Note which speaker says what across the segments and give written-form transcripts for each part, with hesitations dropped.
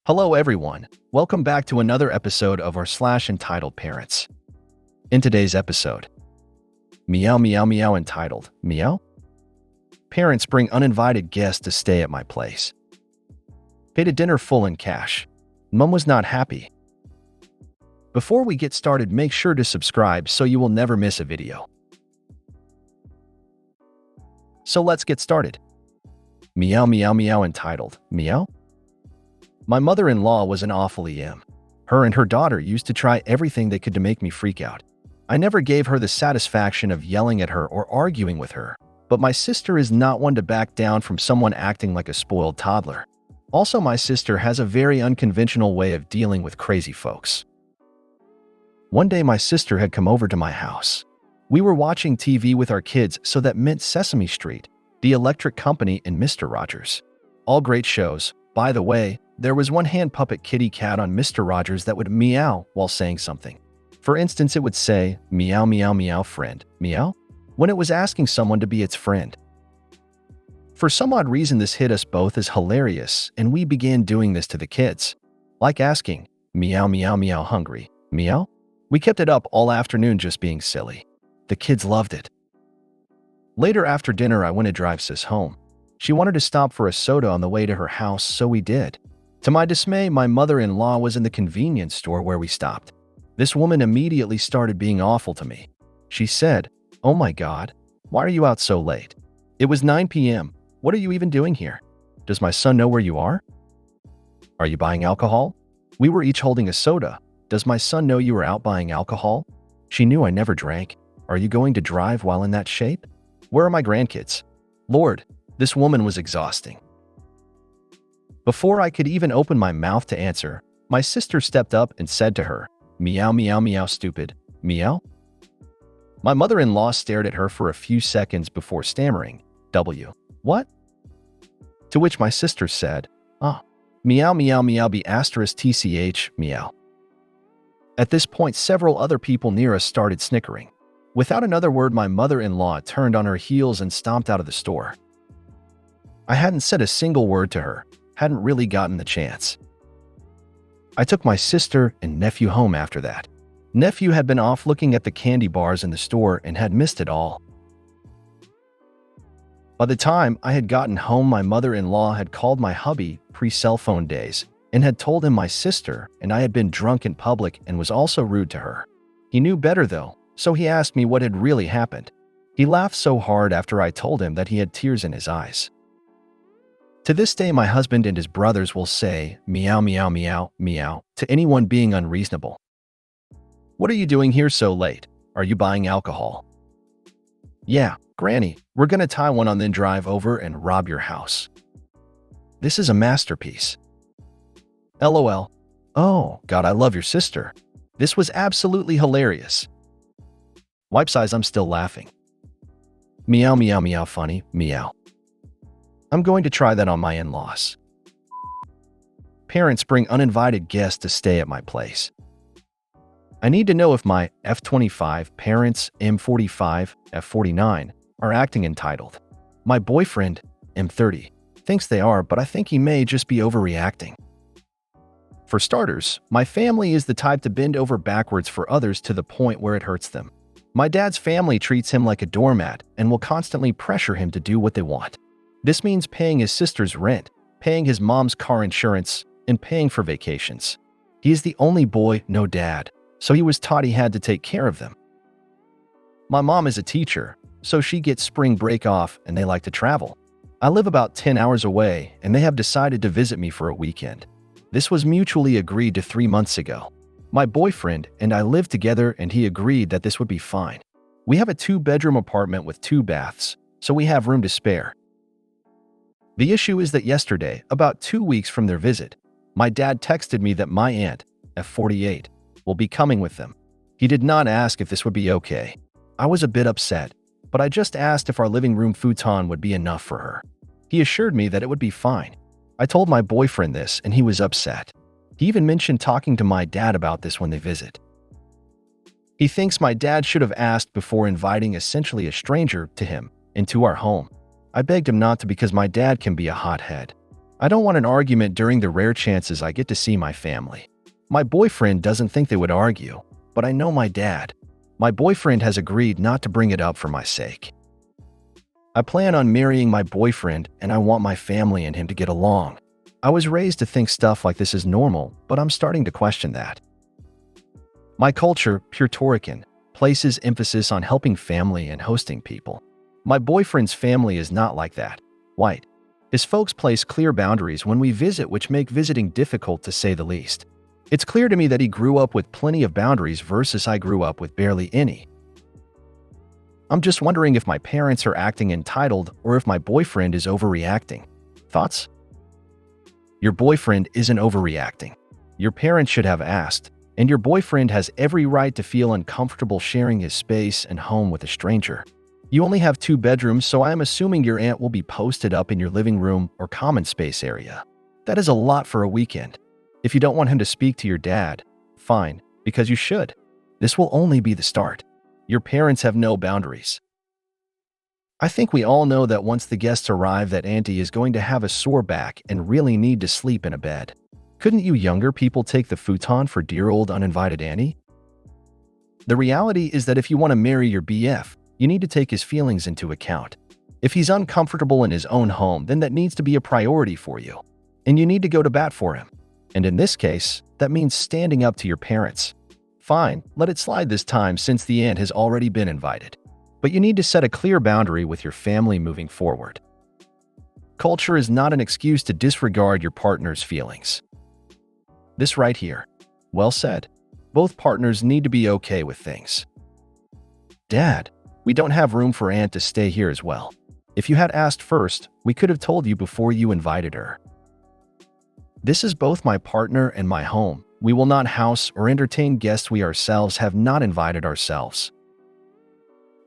Speaker 1: Hello everyone, welcome back to another episode of r/slash entitled parents. In today's episode, Meow Meow Meow entitled Meow? Parents bring uninvited guests to stay at my place. Paid a dinner full in cash. Mom was not happy. Before we get started, make sure to subscribe so you will never miss a video. So let's get started. Meow Meow Meow entitled Meow? My mother-in-law was an awful EM. Her and her daughter used to try everything they could to make me freak out. I never gave her the satisfaction of yelling at her or arguing with her, but my sister is not one to back down from someone acting like a spoiled toddler. Also, my sister has a very unconventional way of dealing with crazy folks. One day my sister had come over to my house. We were watching TV with our kids, so that meant Sesame Street, The Electric Company, and Mr. Rogers. All great shows. By the way, there was one hand puppet kitty cat on Mr. Rogers that would meow while saying something. For instance, it would say, "Meow, meow, meow, friend, meow," when it was asking someone to be its friend. For some odd reason, this hit us both as hilarious, and we began doing this to the kids. Like asking, "Meow, meow, meow, hungry, meow?" We kept it up all afternoon just being silly. The kids loved it. Later after dinner, I went to drive Sis home. She wanted to stop for a soda on the way to her house, so we did. To my dismay, my mother-in-law was in the convenience store where we stopped. This woman immediately started being awful to me. She said, "Oh my God, why are you out so late? It was 9 p.m. What are you even doing here? Does my son know where you are? Are you buying alcohol? We were each holding a soda. Does my son know you were out buying alcohol? She knew I never drank. Are you going to drive while in that shape? Where are my grandkids?" Lord, this woman was exhausting. Before I could even open my mouth to answer, my sister stepped up and said to her, "Meow, meow, meow, stupid, meow?" My mother-in-law stared at her for a few seconds before stammering, "What?" To which my sister said, "Meow, meow, meow, *tch, meow." At this point, several other people near us started snickering. Without another word, my mother-in-law turned on her heels and stomped out of the store. I hadn't said a single word to her, hadn't really gotten the chance. I took my sister and nephew home after that. Nephew had been off looking at the candy bars in the store and had missed it all. By the time I had gotten home, my mother-in-law had called my hubby pre-cell phone days and had told him my sister and I had been drunk in public and was also rude to her. He knew better though, so he asked me what had really happened. He laughed so hard after I told him that he had tears in his eyes. To this day, my husband and his brothers will say, "Meow, meow, meow, meow," to anyone being unreasonable. "What are you doing here so late? Are you buying alcohol?" "Yeah, Granny, we're gonna tie one on then drive over and rob your house." This is a masterpiece. LOL. Oh, God, I love your sister. This was absolutely hilarious. Wipe size, I'm still laughing. Meow, meow, meow, funny, meow. I'm going to try that on my in-laws. Parents bring uninvited guests to stay at my place. I need to know if my F25 parents, M45, F49, are acting entitled. My boyfriend, M30, thinks they are, but I think he may just be overreacting. For starters, my family is the type to bend over backwards for others to the point where it hurts them. My dad's family treats him like a doormat and will constantly pressure him to do what they want. This means paying his sister's rent, paying his mom's car insurance, and paying for vacations. He is the only boy, no dad, so he was taught he had to take care of them. My mom is a teacher, so she gets spring break off and they like to travel. I live about 10 hours away and they have decided to visit me for a weekend. This was mutually agreed to 3 months ago. My boyfriend and I live together and he agreed that this would be fine. We have a 2-bedroom apartment with 2 baths, so we have room to spare. The issue is that yesterday, about 2 weeks from their visit, my dad texted me that my aunt, F48, will be coming with them. He did not ask if this would be okay. I was a bit upset, but I just asked if our living room futon would be enough for her. He assured me that it would be fine. I told my boyfriend this and he was upset. He even mentioned talking to my dad about this when they visit. He thinks my dad should have asked before inviting essentially a stranger to him into our home. I begged him not to because my dad can be a hothead. I don't want an argument during the rare chances I get to see my family. My boyfriend doesn't think they would argue, but I know my dad. My boyfriend has agreed not to bring it up for my sake. I plan on marrying my boyfriend and I want my family and him to get along. I was raised to think stuff like this is normal, but I'm starting to question that. My culture, Puerto Rican, places emphasis on helping family and hosting people. My boyfriend's family is not like that. White. His folks place clear boundaries when we visit, which make visiting difficult to say the least. It's clear to me that he grew up with plenty of boundaries versus I grew up with barely any. I'm just wondering if my parents are acting entitled or if my boyfriend is overreacting. Thoughts? Your boyfriend isn't overreacting. Your parents should have asked, and your boyfriend has every right to feel uncomfortable sharing his space and home with a stranger. You only have 2 bedrooms, so I am assuming your aunt will be posted up in your living room or common space area. That is a lot for a weekend. If you don't want him to speak to your dad, fine, because you should. This will only be the start. Your parents have no boundaries. I think we all know that once the guests arrive that auntie is going to have a sore back and really need to sleep in a bed. Couldn't you younger people take the futon for dear old uninvited auntie? The reality is that if you want to marry your BF, you need to take his feelings into account. If he's uncomfortable in his own home, then that needs to be a priority for you. And you need to go to bat for him. And in this case, that means standing up to your parents. Fine, let it slide this time since the aunt has already been invited. But you need to set a clear boundary with your family moving forward. Culture is not an excuse to disregard your partner's feelings. This right here. Well said. Both partners need to be okay with things. Dad, we don't have room for Aunt to stay here as well. If you had asked first, we could have told you before you invited her. This is both my partner and my home. We will not house or entertain guests we ourselves have not invited ourselves.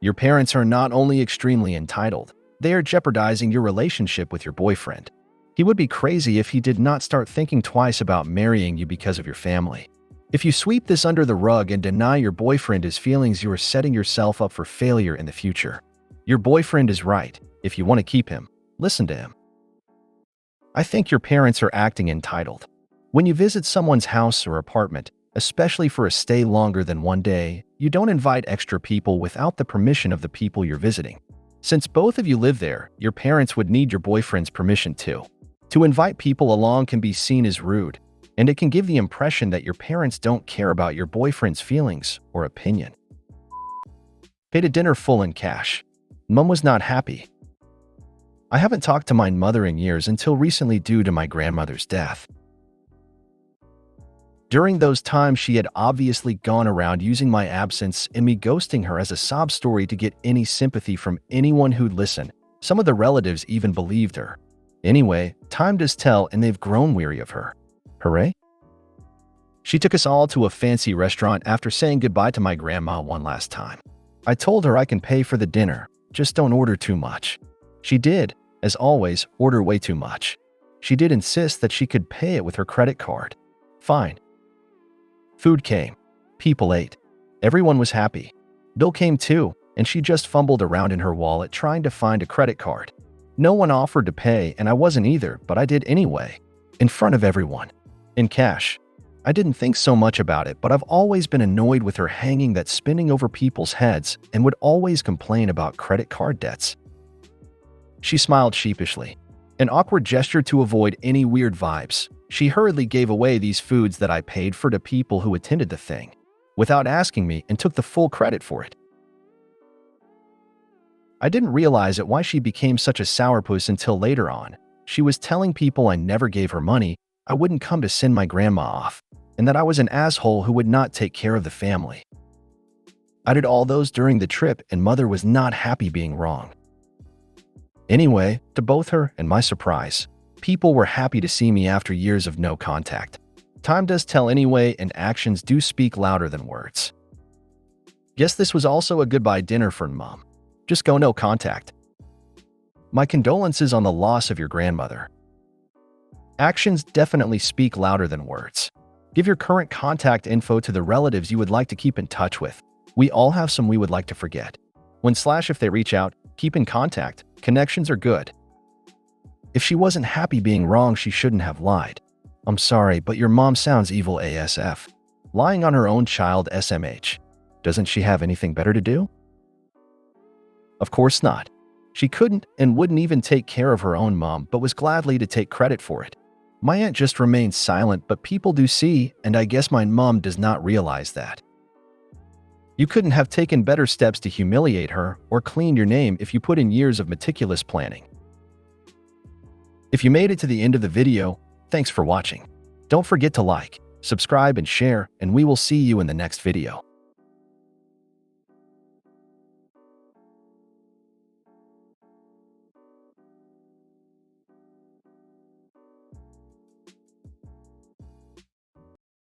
Speaker 1: Your parents are not only extremely entitled, they are jeopardizing your relationship with your boyfriend. He would be crazy if he did not start thinking twice about marrying you because of your family. If you sweep this under the rug and deny your boyfriend his feelings, you are setting yourself up for failure in the future. Your boyfriend is right. If you want to keep him, listen to him. I think your parents are acting entitled. When you visit someone's house or apartment, especially for a stay longer than 1 day, you don't invite extra people without the permission of the people you're visiting. Since both of you live there, your parents would need your boyfriend's permission too. To invite people along can be seen as rude, and it can give the impression that your parents don't care about your boyfriend's feelings or opinion. Paid a dinner full in cash. Mom was not happy. I haven't talked to my mother in years until recently due to my grandmother's death. During those times, she had obviously gone around using my absence and me ghosting her as a sob story to get any sympathy from anyone who'd listen. Some of the relatives even believed her. Anyway, time does tell and they've grown weary of her. Hooray? She took us all to a fancy restaurant after saying goodbye to my grandma one last time. I told her I can pay for the dinner, just don't order too much. She did, as always, order way too much. She did insist that she could pay it with her credit card. Fine. Food came. People ate. Everyone was happy. Bill came too, and she just fumbled around in her wallet trying to find a credit card. No one offered to pay, and I wasn't either, but I did anyway. In front of everyone. In cash. I didn't think so much about it, but I've always been annoyed with her hanging that spinning over people's heads and would always complain about credit card debts. She smiled sheepishly. An awkward gesture to avoid any weird vibes. She hurriedly gave away these foods that I paid for to people who attended the thing, without asking me, and took the full credit for it. I didn't realize why she became such a sourpuss until later on. She was telling people I never gave her money, I wouldn't come to send my grandma off, and that I was an asshole who would not take care of the family. I did all those during the trip, and mother was not happy being wrong. Anyway, to both her and my surprise, people were happy to see me after years of no contact. Time does tell anyway, and actions do speak louder than words. Guess this was also a goodbye dinner for Mom. Just go no contact. My condolences on the loss of your grandmother. Actions definitely speak louder than words. Give your current contact info to the relatives you would like to keep in touch with. We all have some we would like to forget. If they reach out, keep in contact. Connections are good. If she wasn't happy being wrong, she shouldn't have lied. I'm sorry, but your mom sounds evil ASF. Lying on her own child SMH. Doesn't she have anything better to do? Of course not. She couldn't and wouldn't even take care of her own mom, but was gladly to take credit for it. My aunt just remained silent, but people do see, and I guess my mom does not realize that. You couldn't have taken better steps to humiliate her or clean your name if you put in years of meticulous planning. If you made it to the end of the video, thanks for watching. Don't forget to like, subscribe, and share, and we will see you in the next video.